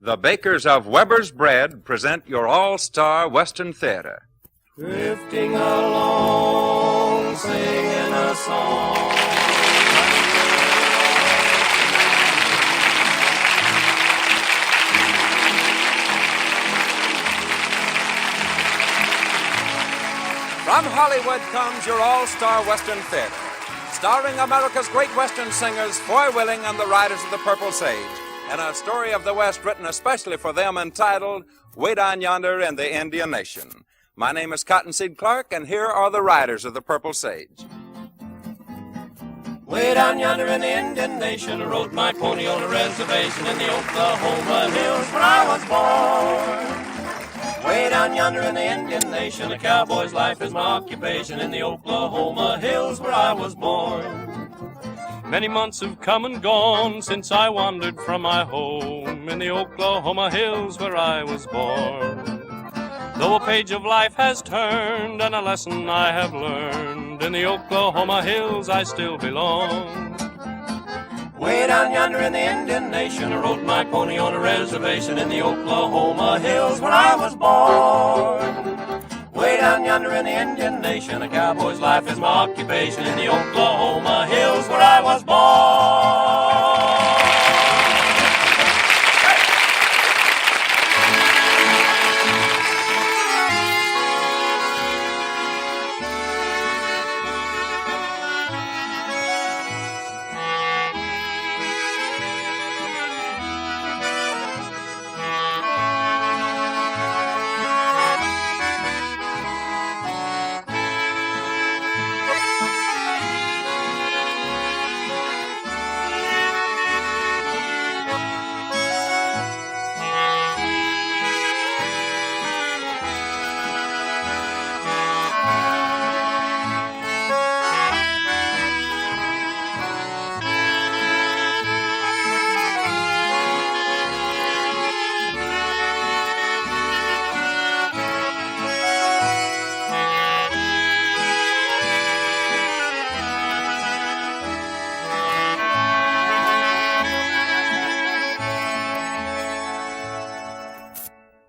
The bakers of Weber's Bread present your all-star Western theater. Drifting along, singing a song. From Hollywood comes your all-star Western theater, starring America's great Western singers, Foy Willing and the Riders of the Purple Sage, and a story of the West written especially for them entitled, Way Down Yonder in the Indian Nation. My name is Cottonseed Clark, and here are the Riders of the Purple Sage. Way down yonder in the Indian Nation, I rode my pony on a reservation in the Oklahoma hills where I was born. Way down yonder in the Indian Nation, a cowboy's life is my occupation in the Oklahoma hills where I was born. Many months have come and gone since I wandered from my home in the Oklahoma hills where I was born. Though a page of life has turned and a lesson I have learned, in the Oklahoma hills I still belong. Way down yonder in the Indian Nation, I rode my pony on a reservation in the Oklahoma hills where I was born. Way down yonder in the Indian Nation, a cowboy's life is my occupation in the Oklahoma hills where I was born.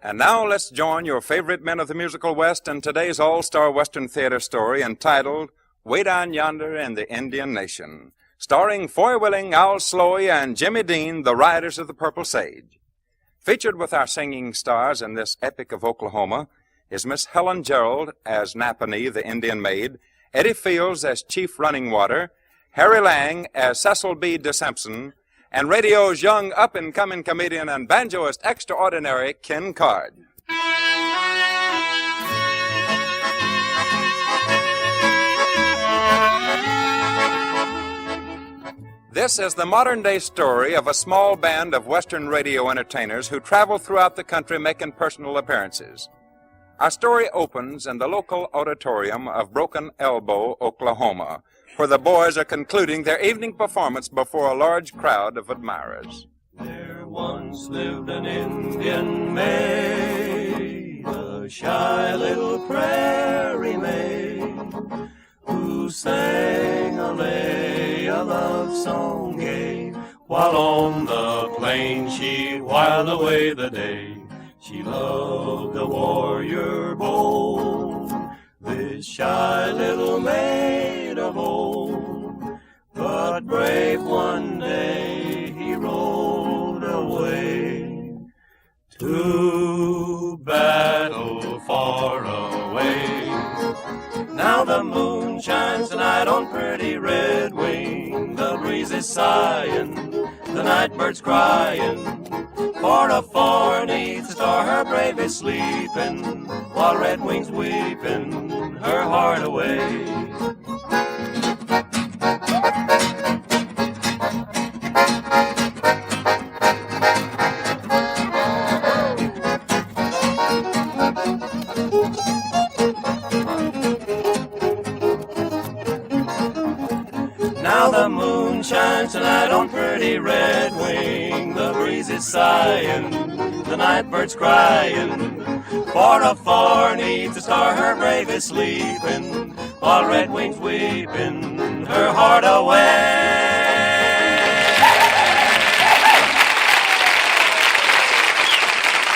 And now let's join your favorite men of the musical West in today's all-star Western theater story entitled Way Down Yonder in the Indian Nation, starring Foy Willing, Al Sloey, and Jimmy Dean, the Riders of the Purple Sage. Featured with our singing stars in this epic of Oklahoma is Miss Helen Gerald as Napanee, the Indian maid, Eddie Fields as Chief Running Water, Harry Lang as Cecil B. DeSimpson, and radio's young up-and-coming comedian and banjoist extraordinary, Ken Card. This is the modern-day story of a small band of Western radio entertainers who travel throughout the country making personal appearances. Our story opens in the local auditorium of Broken Elbow, Oklahoma, where the boys are concluding their evening performance before a large crowd of admirers. There once lived an Indian maid, a shy little prairie maid, who sang a love song gay, while on the plain she whiled away the day. She loved the warrior bold, this shy little maid of old, but brave one day he rode away to battle far away. Now the moon shines tonight on pretty Red Wing, the breeze is sighing, the night bird's crying, for afar neath the star her brave is sleeping, while Red Wing's weeping her heart away. Now the moon shines tonight on pretty Red Wing, the breeze is sighing, the night bird's crying, for afar neath the star her brave is sleeping, while Red Wing's weeping her heart away.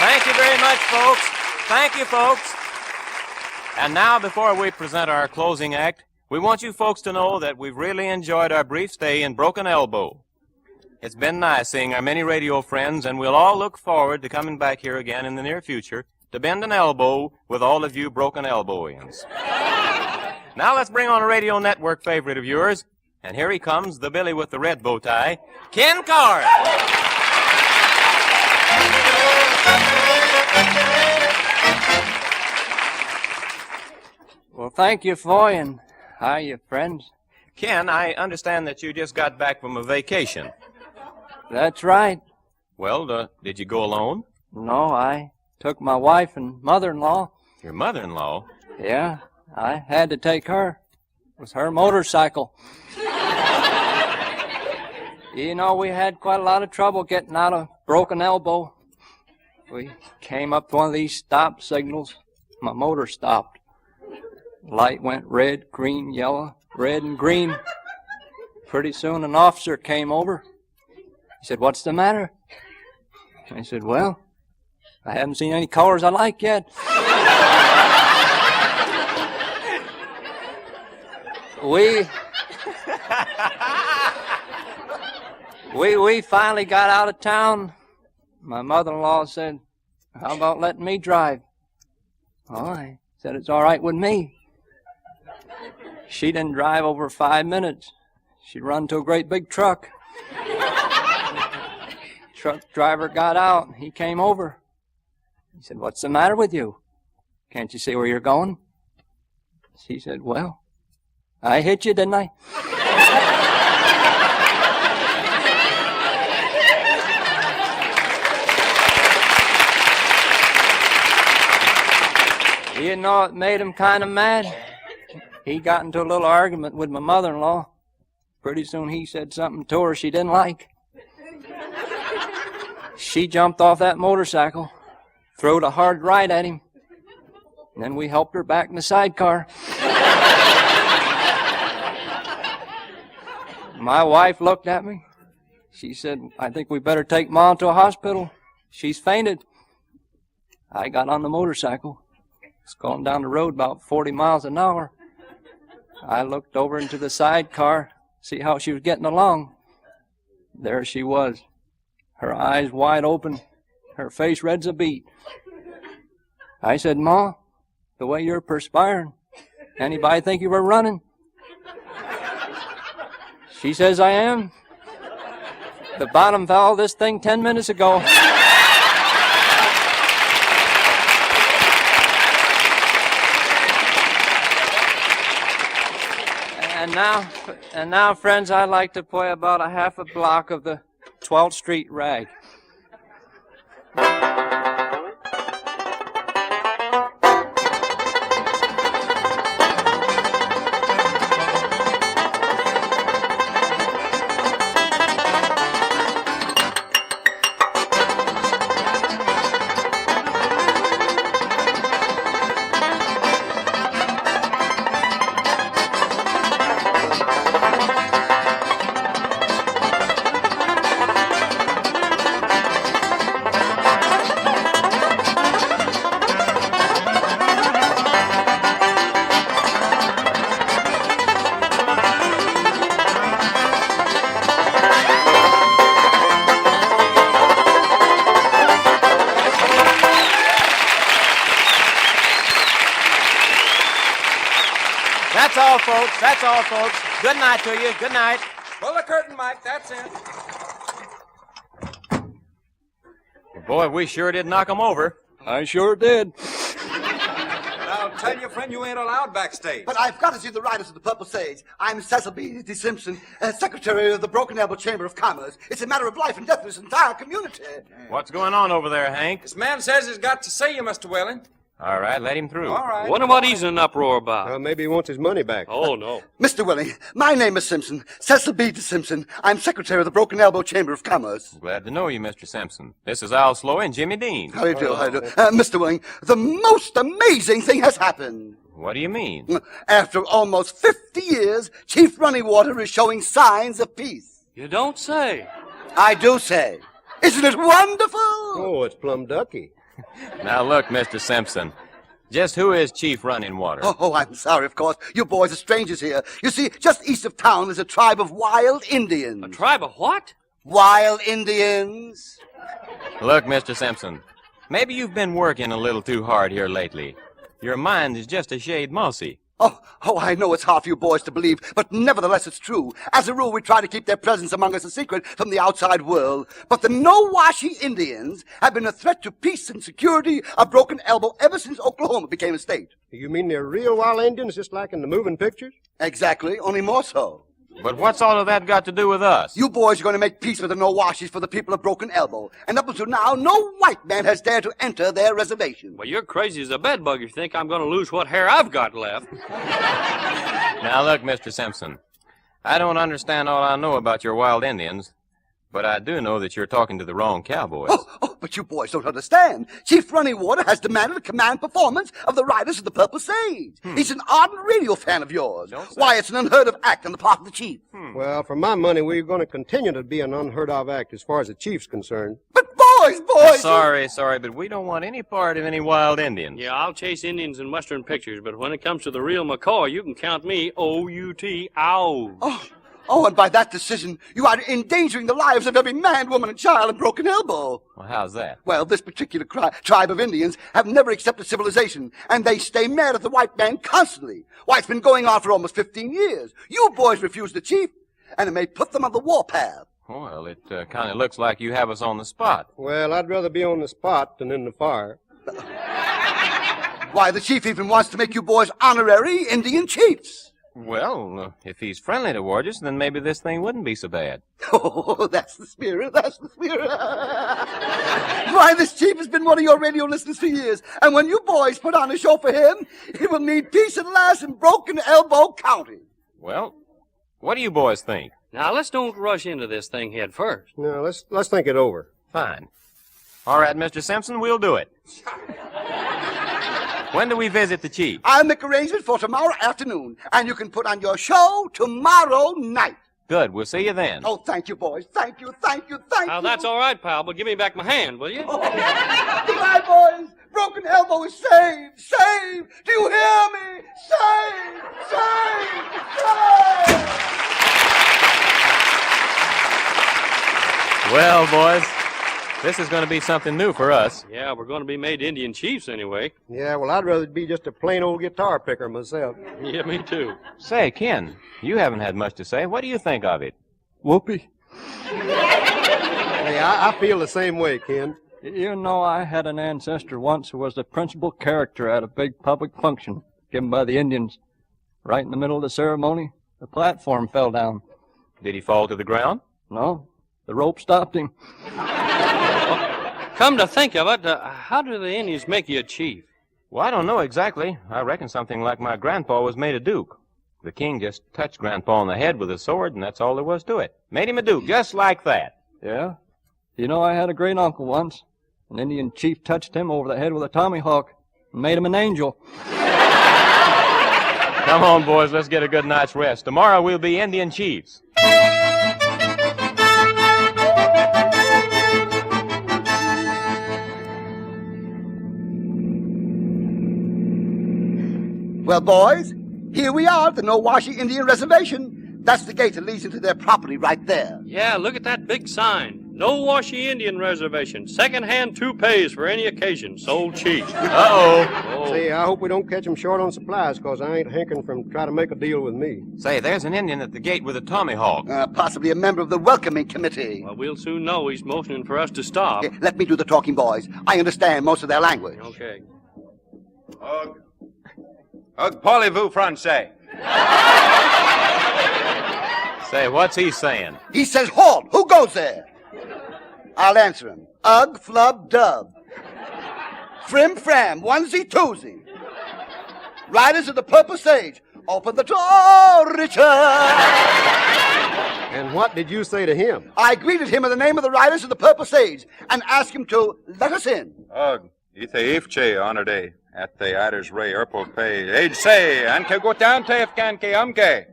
Thank you very much, folks. Thank you, folks. And now, before we present our closing act, we want you folks to know that we've really enjoyed our brief stay in Broken Elbow. It's been nice seeing our many radio friends, and we'll all look forward to coming back here again in the near future to bend an elbow with all of you Broken Elbowians. Now let's bring on a radio network favorite of yours, and here he comes, the Billy with the red bow tie, Ken Carr. Well, thank you, Foy, and hi, you friends. Ken, I understand that you just got back from a vacation. That's right. Well, did you go alone? No, I took my wife and mother-in-law. Your mother-in-law? Yeah, I had to take her. It was her motorcycle. You know, we had quite a lot of trouble getting out of Broken Elbow. We came up to one of these stop signals. My motor stopped. Light went red, green, yellow, red, and green. Pretty soon an officer came over. He said, "What's the matter?" I said, "Well, I haven't seen any colors I like yet." We finally got out of town. My mother-in-law said, "How about letting me drive?" Oh, I said, "It's all right with me." She didn't drive over 5 minutes. She run to a great big truck. Truck driver got out. He came over. He said, "What's the matter with you? Can't you see where you're going?" She said, "Well, I hit you, didn't I?" You know, it made him kind of mad. He got into a little argument with my mother-in-law. Pretty soon he said something to her she didn't like. She jumped off that motorcycle, throwed a hard right at him, and then we helped her back in the sidecar. My wife looked at me. She said, "I think we better take Ma to a hospital. She's fainted." I got on the motorcycle. It's going down the road about 40 miles an hour. I looked over into the sidecar, see how she was getting along. There she was, her eyes wide open, her face red as a beet. I said, "Ma, the way you're perspiring, anybody think you were running?" She says, "I am. The bottom fell of this thing 10 minutes ago." And now, friends, I'd like to play about a half a block of the 12th Street Rag. That's all, folks. Good night to you. Good night. Pull the curtain, Mike. That's it. Boy, we sure did knock 'em over. I sure did. Now, tell your friend you ain't allowed backstage. But I've got to see the Riders of the Purple Sage. I'm Cecil B. D. Simpson, Secretary of the Broken Elbow Chamber of Commerce. It's a matter of life and death for this entire community. What's going on over there, Hank? This man says he's got to see you, Mr. Welling. All right, let him through. All right. Wonder what he's in an uproar about. Maybe he wants his money back. Oh, no. Mr. Willing, my name is Simpson, Cecil B. D. Simpson. I'm Secretary of the Broken Elbow Chamber of Commerce. Glad to know you, Mr. Simpson. This is Al Slowy and Jimmy Dean. How do you do? How do you do? Mr. Willing, the most amazing thing has happened. What do you mean? After almost 50 years, Chief Runnywater is showing signs of peace. You don't say. I do say. Isn't it wonderful? Oh, it's plum ducky. Now look, Mr. Simpson. Just who is Chief Running Water? Oh, I'm sorry, of course. You boys are strangers here. You see, just east of town is a tribe of wild Indians. A tribe of what? Wild Indians. Look, Mr. Simpson. Maybe you've been working a little too hard here lately. Your mind is just a shade mousy. Oh, I know it's hard for you boys to believe, but nevertheless it's true. As a rule, we try to keep their presence among us a secret from the outside world. But the No-Washi Indians have been a threat to peace and security of Broken Elbow ever since Oklahoma became a state. You mean they're real wild Indians, just like in the moving pictures? Exactly, only more so. But what's all of that got to do with us? You boys are going to make peace with the No-Washis for the people of Broken Elbow. And up until now, no white man has dared to enter their reservation. Well, you're crazy as a bedbug if you think I'm going to lose what hair I've got left. Now look, Mr. Simpson. I don't understand all I know about your wild Indians, but I do know that you're talking to the wrong cowboys. But you boys don't understand. Chief Running Water has demanded a command performance of the Riders of the Purple Sage. He's an ardent radio fan of yours. Why, it's an unheard of act on the part of the chief. Well, for my money, we're going to continue to be an unheard of act as far as the chief's concerned. But boys! Sorry, but we don't want any part of any wild Indians. Yeah, I'll chase Indians in Western pictures, but when it comes to the real McCoy, you can count me O-U-T, ow. And by that decision, you are endangering the lives of every man, woman, and child in Broken Elbow. Well, how's that? Well, this particular tribe of Indians have never accepted civilization, and they stay mad at the white man constantly. Why, it's been going on for almost 15 years. You boys refuse the chief, and it may put them on the warpath. Well, it kind of looks like you have us on the spot. Well, I'd rather be on the spot than in the fire. Why, the chief even wants to make you boys honorary Indian chiefs. Well, if he's friendly toward us, then maybe this thing wouldn't be so bad. Oh, that's the spirit. Why, this chief has been one of your radio listeners for years, and when you boys put on a show for him, it will mean peace at last in Broken Elbow County. Well, what do you boys think? Now, let's don't rush into this thing head first. No, let's think it over. Fine. All right, Mr. Simpson, we'll do it. When do we visit the chief? I'll make arrangements for tomorrow afternoon, and you can put on your show tomorrow night. Good. We'll see you then. Oh, thank you, boys. Thank you. Now, that's all right, pal, but give me back my hand, will you? Goodbye, boys. Broken Elbow is saved. Saved. Do you hear me? Saved. Well, boys, this is going to be something new for us. Yeah, we're going to be made Indian chiefs anyway. Yeah, well, I'd rather be just a plain old guitar picker myself. Yeah, me too. Say, Ken, you haven't had much to say. What do you think of it? Whoopee. Hey, I feel the same way, Ken. You know, I had an ancestor once who was the principal character at a big public function given by the Indians. Right in the middle of the ceremony, the platform fell down. Did he fall to the ground? No, the rope stopped him. Come to think of it, how do the Indians make you a chief? Well, I don't know exactly. I reckon something like my grandpa was made a duke. The king just touched Grandpa on the head with a sword, and that's all there was to it. Made him a duke, just like that. Yeah? You know, I had a great uncle once. An Indian chief touched him over the head with a tomahawk and made him an angel. Come on, boys, let's get a good night's rest. Tomorrow we'll be Indian chiefs. Well, boys, here we are at the No-Washi Indian Reservation. That's the gate that leads into their property right there. Yeah, look at that big sign. No-Washi Indian Reservation. Second-hand toupees for any occasion. Sold cheap. Uh-oh. Say, I hope we don't catch 'em short on supplies, 'cause I ain't hankering from trying to make a deal with me. Say, there's an Indian at the gate with a tomahawk. Possibly a member of the welcoming committee. Well, we'll soon know. He's motioning for us to stop. Let me do the talking, boys. I understand most of their language. Okay. Parlez-vous français? Say, what's he saying? He says, halt! Who goes there? I'll answer him. Ugh, flub, dub. Frim, fram, onesie, twosie. Riders of the Purple Sage, open the door, Richard! And what did you say to him? I greeted him in the name of the Riders of the Purple Sage and asked him to let us in. Ithe ifche honorday at the Iders Ray Erpel pay. Age say, anke go down te ifkanke umke.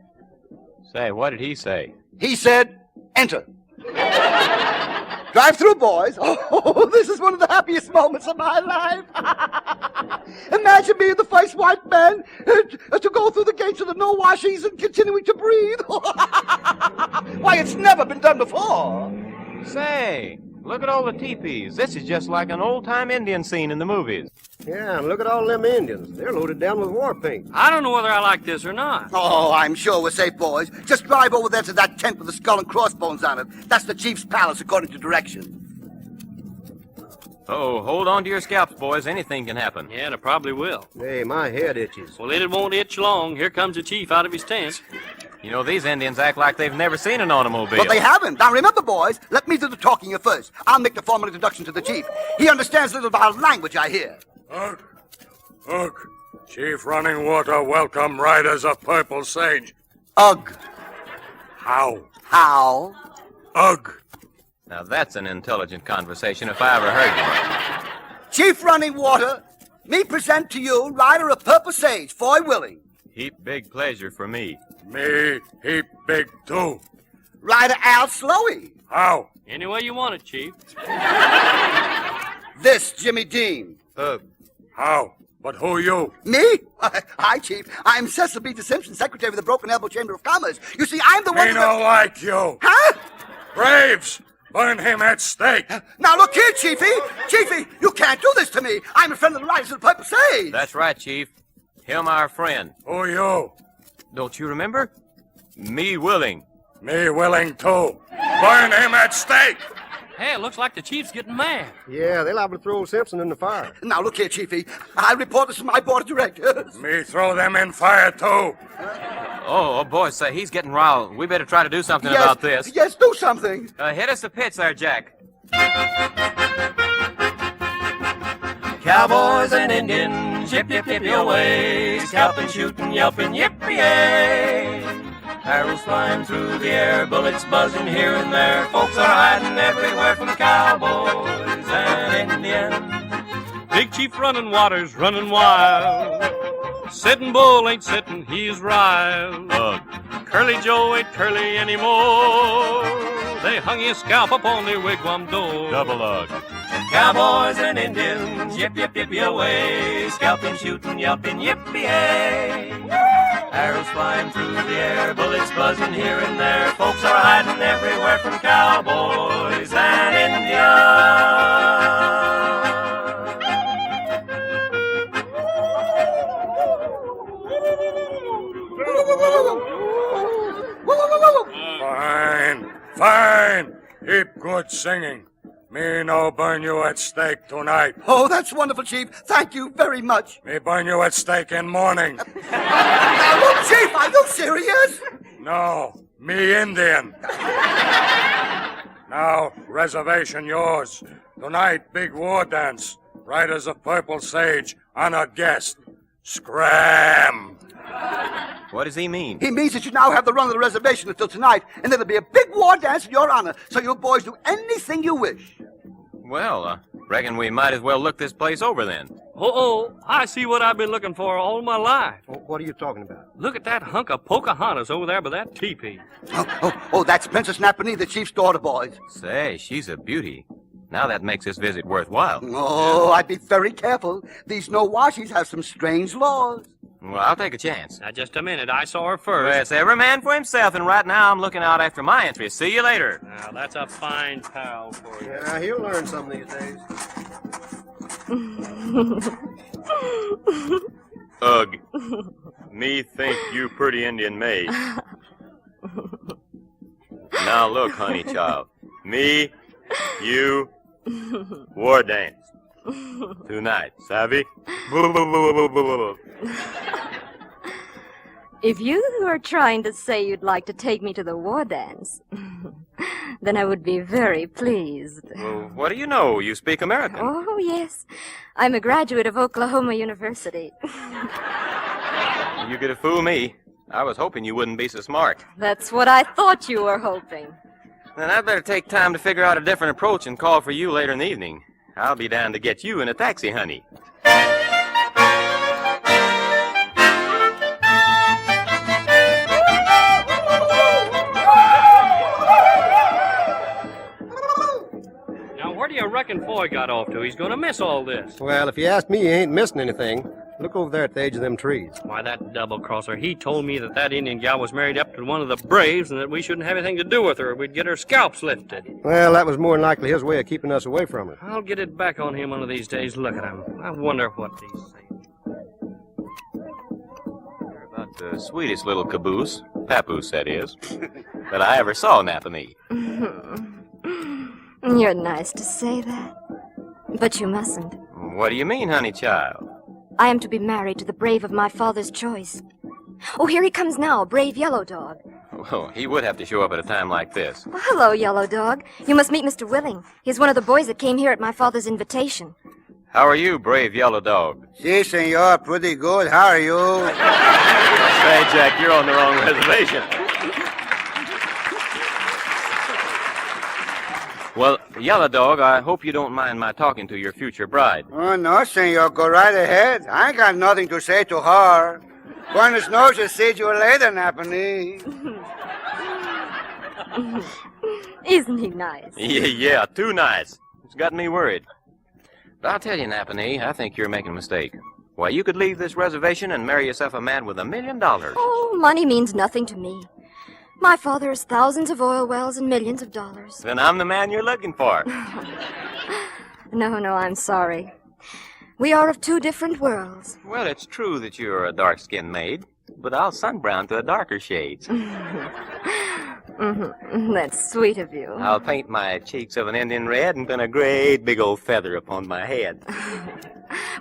Say, what did he say? He said, enter. Drive through, boys. Oh, this is one of the happiest moments of my life. Imagine being the first white man to go through the gates of the no-washies and continuing to breathe. Why, it's never been done before. Say, look at all the teepees. This is just like an old-time Indian scene in the movies. Yeah, and look at all them Indians. They're loaded down with war paint. I don't know whether I like this or not. Oh, I'm sure we're safe, boys. Just drive over there to that tent with the skull and crossbones on it. That's the chief's palace, according to direction. Oh, hold on to your scalps, boys. Anything can happen. Yeah, and it probably will. Hey, my head itches. Well, it won't itch long. Here comes the chief out of his tent. You know, these Indians act like they've never seen an automobile. But they haven't. Now, remember, boys, let me do the talking here first. I'll make the formal introduction to the chief. He understands little of our language, I hear. Ugh. Chief Running Water, welcome riders of Purple Sage. Ugh. How? How? Ugh. Now, that's an intelligent conversation if I ever heard one. Chief Running Water, me present to you rider of Purple Sage, Foy Willing. Heap big pleasure for me. Me heap big too. Rider Al Slowey. How? Any way you want it, chief. This Jimmy Dean. How? But who you? Me? Hi, Chief. I'm Cecil B. Simpson, Secretary of the Broken Elbow Chamber of Commerce. You see, I'm the one Me no like you. Huh? Braves, burn him at stake. Now, look here, Chiefy. Chiefy, you can't do this to me. I'm a friend of the Riders of the Purple Sage. That's right, Chief. Him our friend. Who you? Don't you remember? Me willing. Me willing too. Burn him at stake. Hey, it looks like the chief's getting mad. Yeah, they're liable to throw old Simpson in the fire. Now, look here, Chiefy. I report this to my board of directors. Me throw them in fire too. Oh, boy, say, he's getting riled. We better try to do something about this. Yes, do something. Hit us a pitch there, Jack. Cowboys and Indians, yip, yip, yip, your way. Scalping, shooting, yelping, yippee-yay. Arrows flying through the air, bullets buzzing here and there. Folks are hiding everywhere from cowboys and Indians. Big Chief Running Water's running wild. Sitting Bull ain't sitting, he's riled. Curly Joe ain't curly anymore. They hung his scalp upon their wigwam door. Double ug. Cowboys and Indians, yip, yip, yip, your way. Scalping, shooting, yelping, yippee-yay. Arrows flying through the air, bullets buzzing here and there. Folks are hiding everywhere from cowboys and Indians. Fine. Heap good singing. Me no burn you at stake tonight. Oh, that's wonderful, Chief. Thank you very much. Me burn you at stake in morning. Now, look, Chief, are you serious? No, me Indian. Now, reservation yours. Tonight, big war dance. Riders of Purple Sage, honor guest. Scram! What does he mean? He means that you now have the run of the reservation until tonight, and there'll be a big war dance in your honor, so you boys do anything you wish. Well, reckon we might as well look this place over then. Oh, I see what I've been looking for all my life. What are you talking about? Look at that hunk of Pocahontas over there by that teepee. Oh, that's Princess Napanee, the chief's daughter, boys. Say, she's a beauty. Now that makes this visit worthwhile. Oh, I'd be very careful. These no-washies have some strange laws. Well, I'll take a chance. Now, just a minute. I saw her first. Well, it's every man for himself, and right now I'm looking out after my interest. See you later. Now, that's a fine pal for you. Yeah, he'll learn something these days. Ugh. Me think you pretty Indian maid. Now look, honey child. Me, you, war dance. Tonight, savvy? If you are trying to say you'd like to take me to the war dance, then I would be very pleased. Well, what do you know? You speak American. Oh, yes. I'm a graduate of Oklahoma University. You could have fooled me. I was hoping you wouldn't be so smart. That's what I thought you were hoping. Then I'd better take time to figure out a different approach and call for you later in the evening. I'll be down to get you in a taxi, honey. reckon Foy got off to? He's gonna miss all this. Well, if you ask me, he ain't missing anything. Look over there at the edge of them trees. Why, that double-crosser, he told me that Indian gal was married up to one of the braves and that we shouldn't have anything to do with her or we'd get her scalps lifted. Well, that was more than likely his way of keeping us away from her. I'll get it back on him one of these days. Look at him. I wonder what he's saying. You're about the sweetest little caboose, papoose that is, that I ever saw, Napanee. You're nice to say that. But you mustn't. What do you mean, honey child? I am to be married to the brave of my father's choice. Oh, here he comes now, brave Yellow Dog. Oh, he would have to show up at a time like this. Well, hello, Yellow Dog. You must meet Mr. Willing. He's one of the boys that came here at my father's invitation. How are you, brave yellow dog? Si, senor, pretty good. How are you? Say, Jack, you're on the wrong reservation. Well, Yellow Dog, I hope you don't mind my talking to your future bride. Oh, no, senor. Go right ahead. I ain't got nothing to say to her. Buenos noches. See you later, Napanee. Isn't he nice? Yeah, too nice. It's got me worried. But I'll tell you, Napanee, I think you're making a mistake. Why, you could leave this reservation and marry yourself a man with $1 million. Oh, money means nothing to me. My father has thousands of oil wells and millions of dollars. Then I'm the man you're looking for. No, I'm sorry. We are of two different worlds. Well, it's true that you're a dark-skinned maid, but I'll sunbrown to a darker shade. That's sweet of you. I'll paint my cheeks of an Indian red and pin a great big old feather upon my head.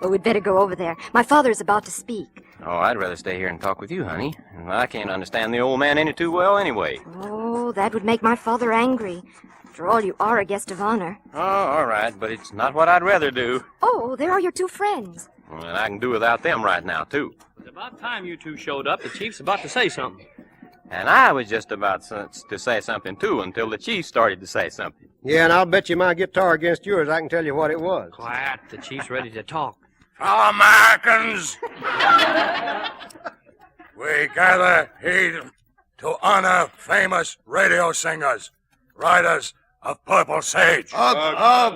Well, we'd better go over there. My father is about to speak. Oh, I'd rather stay here and talk with you, honey. I can't understand the old man any too well anyway. Oh, that would make my father angry. After all, you are a guest of honor. Oh, all right, but it's not what I'd rather do. Oh, there are your two friends. Well, and I can do without them right now, too. It's about time you two showed up. The chief's about to say something. And I was just about to say something, too, until the chief started to say something. Yeah, and I'll bet you my guitar against yours, I can tell you what it was. Quiet. The chief's ready to talk. Fellow Americans, we gather here to honor famous radio singers, riders of Purple Sage. Ah,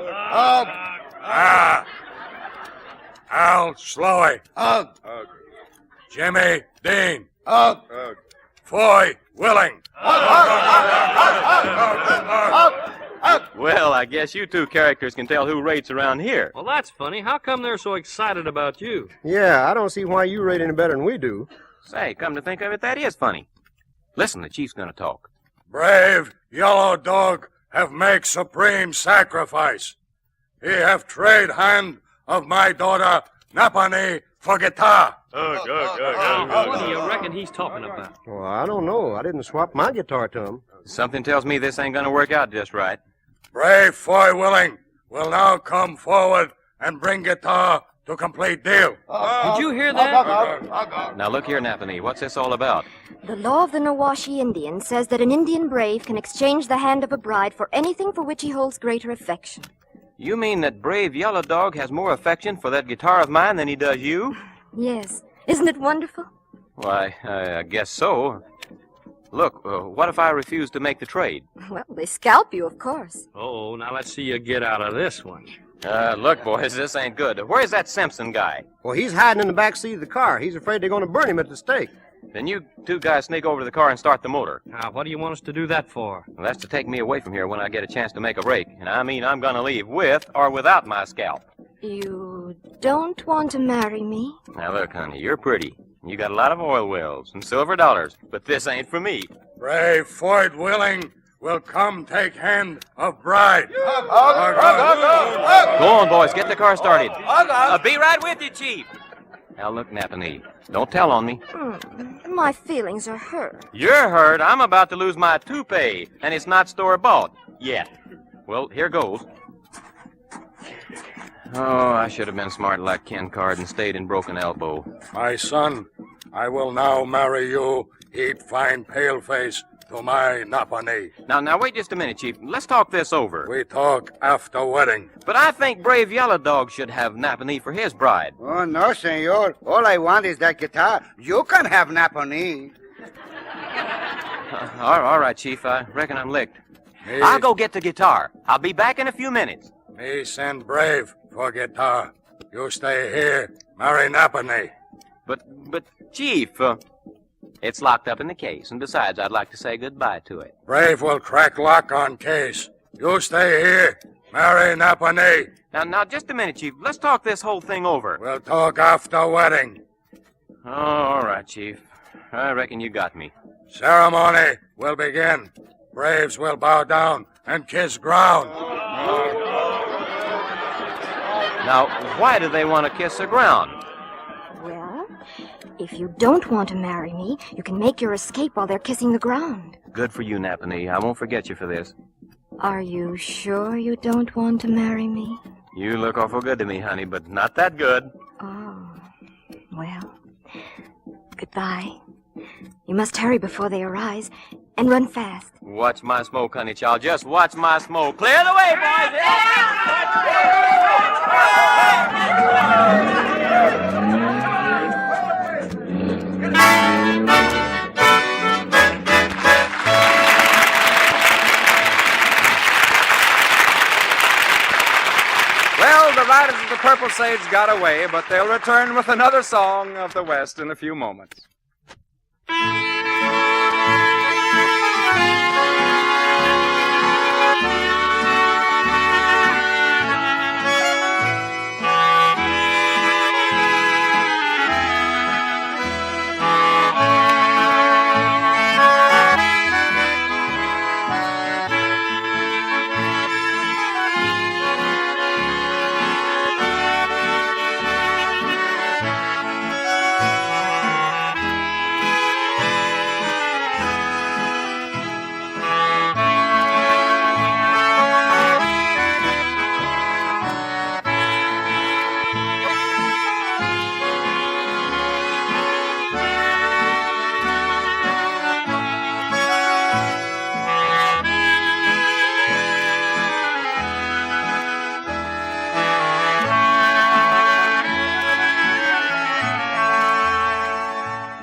Al Sloey. Jimmy Dean. Foy Willing. Well, I guess you two characters can tell who rates around here. Well, that's funny. How come they're so excited about you? Yeah, I don't see why you rate any better than we do. Say, come to think of it, that is funny. Listen, the chief's gonna talk. Brave Yellow Dog have make supreme sacrifice. He have trade hand of my daughter Napanee for guitar. What do you reckon he's talking about? Well, I don't know. I didn't swap my guitar to him. Something tells me this ain't gonna work out just right. Brave Foy Willing will now come forward and bring guitar to complete deal. Did you hear that? Now look here, Napanee, what's this all about? The law of the Nawashi Indian says that an Indian brave can exchange the hand of a bride for anything for which he holds greater affection. You mean that brave Yellow Dog has more affection for that guitar of mine than he does you? Yes. Isn't it wonderful? Why, I guess so. Look, what if I refuse to make the trade? Well, they scalp you, of course. Oh, now let's see you get out of this one. Look, boys, this ain't good. Where's that Simpson guy? Well, he's hiding in the back seat of the car. He's afraid they're going to burn him at the stake. Then you two guys sneak over to the car and start the motor. Now, what do you want us to do that for? Well, that's to take me away from here when I get a chance to make a break. And I mean I'm gonna leave with or without my scalp. You don't want to marry me? Now look, honey, you're pretty. You got a lot of oil wells and silver dollars, but this ain't for me. Brave Foy Willing will come take hand of bride. Go on, boys, get the car started. I'll be right with you, Chief. Now look, Napanee, don't tell on me. My feelings are hurt. You're hurt. I'm about to lose my toupee, and it's not store-bought yet. Well, here goes. Oh, I should have been smart like Ken Card and stayed in Broken Elbow. My son, I will now marry you, heap fine paleface, to my Napanee. Now, wait just a minute, Chief. Let's talk this over. We talk after wedding. But I think brave Yellow Dog should have Napanee for his bride. Oh, no, senor. All I want is that guitar. You can have Napanee. All right, Chief. I reckon I'm licked. Me- I'll go get the guitar. I'll be back in a few minutes. Me send Brave for guitar. You stay here, marry Napanee. But, Chief, it's locked up in the case, and besides, I'd like to say goodbye to it. Brave will crack lock on case. You stay here, marry Napanee. Now, just a minute, Chief. Let's talk this whole thing over. We'll talk after wedding. Oh, all right, Chief. I reckon you got me. Ceremony will begin. Braves will bow down and kiss ground. Now, why do they want to kiss the ground? Well, if you don't want to marry me, you can make your escape while they're kissing the ground. Good for you, Napanee. I won't forget you for this. Are you sure you don't want to marry me? You look awful good to me, honey, but not that good. Oh, well, goodbye. You must hurry before they arise, and run fast. Watch my smoke, honey child. Just watch my smoke. Clear the way, boys! Well, the riders of the Purple Sage got away, but they'll return with another song of the West in a few moments.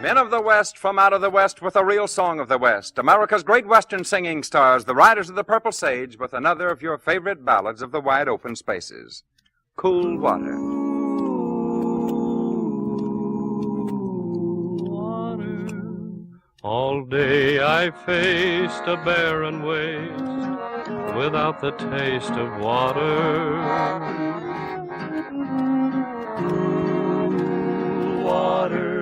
Men of the West from out of the West with a real song of the West. America's great Western singing stars, the Riders of the Purple Sage, with another of your favorite ballads of the wide open spaces. Cool Water. All day I faced a barren waste without the taste of water. Water.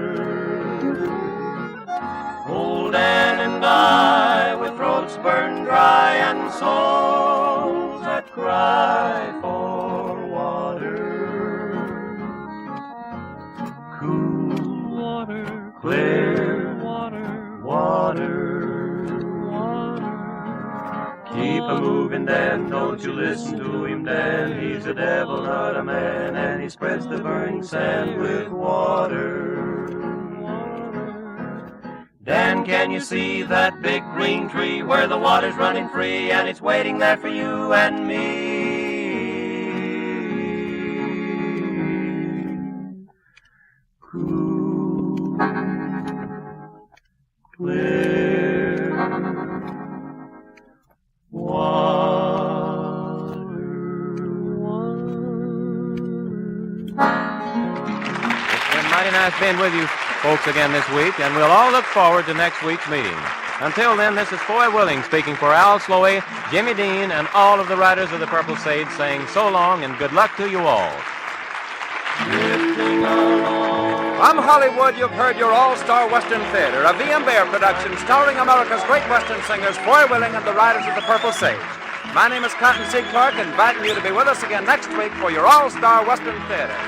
Old Ann and I, with throats burned dry and souls that cry for water. Cool water, clear water, water, water. Keep a moving, Dan, don't you listen to him, Dan. He's a devil, not a man, and he spreads the burning sand with water. Dan, can you see that big green tree where the water's running free and it's waiting there for you and me? Cool, clear water. It's been mighty nice being with you folks again this week, and we'll all look forward to next week's meeting. Until then, this is Foy Willing speaking for Al Sloey, Jimmy Dean, and all of the Riders of the Purple Sage saying so long and good luck to you all. From Hollywood, you've heard your all-star Western Theater, a V.M. Bear production starring America's great Western singers, Foy Willing and the Riders of the Purple Sage. My name is Cotton C. Clark, inviting you to be with us again next week for your all-star Western Theater.